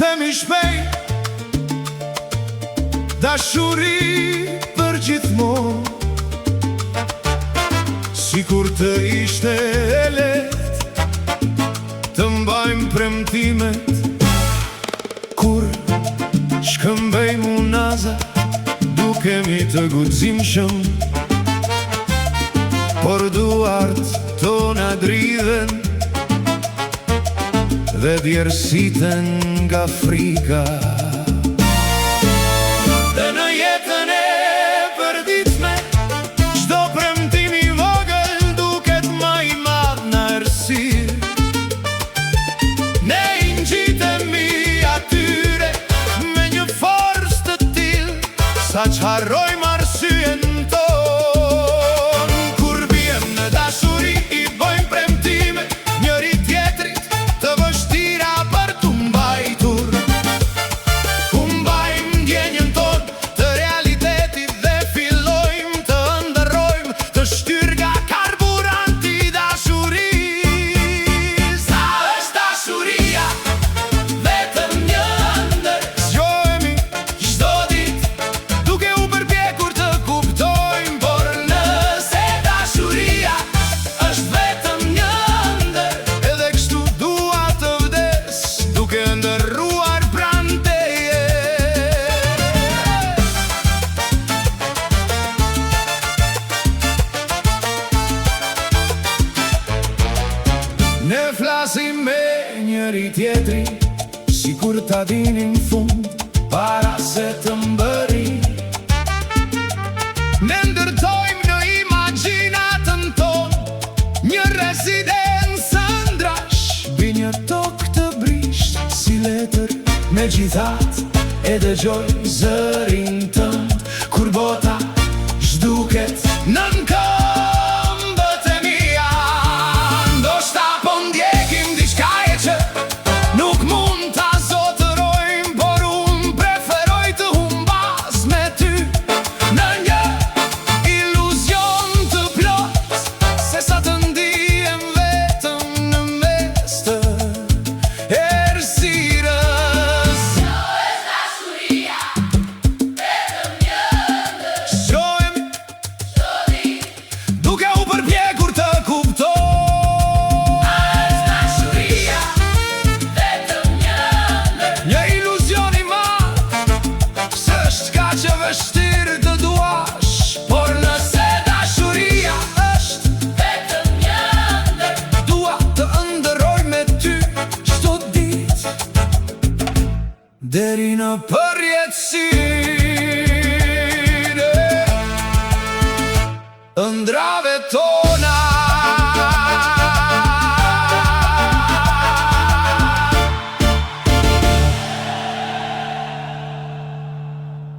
themi shpejt, dashuri për gjithmonë, sikur të ishte e lehtë të mbajmë premtimet. Kur shkëmbejmë unaza, dukemi të guximshëm, por duart tona dridhen dhe djersiten nga frika. Dhe në jetën e përditshme, çdo premtim i vogël duket më i madh në errësirë. Ne i ngjitemi atyre me një forcë të tillë, saq harrojmë arsyen tonë. Kur biem në dashuri i bëjmë premtime njëri tjetrit të vështira për t'u mbajtur. U mbajmë ndjenjën tonë të realitetit dhe fillojmë të ndërrojmë të shtyr nga karburanti i dashurisë. Sa është dashuria, vetëm një ëndër. Zgjohemi çdo ditë duke u përpjekur të kuptojmë, por nëse dashuria është vetëm një ëndër, edhe kështu dua të vdes duke ndërruar pranë teje. Ne flasim me njëri tjetri, sikur ta dinim fund para se të mbëri. Ne ndërtojmë në imagjinatën tonë një rezidencë ëndrash mbi një tokë të brisht si letër me gjithat, e dëgjoj zërin tënd kur bota zhduket nën këmbët e mia. Ndoshta po ndjekim diçkaje që nuk mund ta zotërojmë, por unë preferoj të humbas me ty në një iluzion të plot, sesa të ndihem vetëm në mes të errësirës. Zgjohemi duke u përpjekur të kuptojmë. Një iluzion i madh, s'është kaq e vështirë të duash, por nëse dashuria është vetëm një ëndër, dua të ëndërroj me ty çdo ditë deri në përjetësinë ëndrave tonë.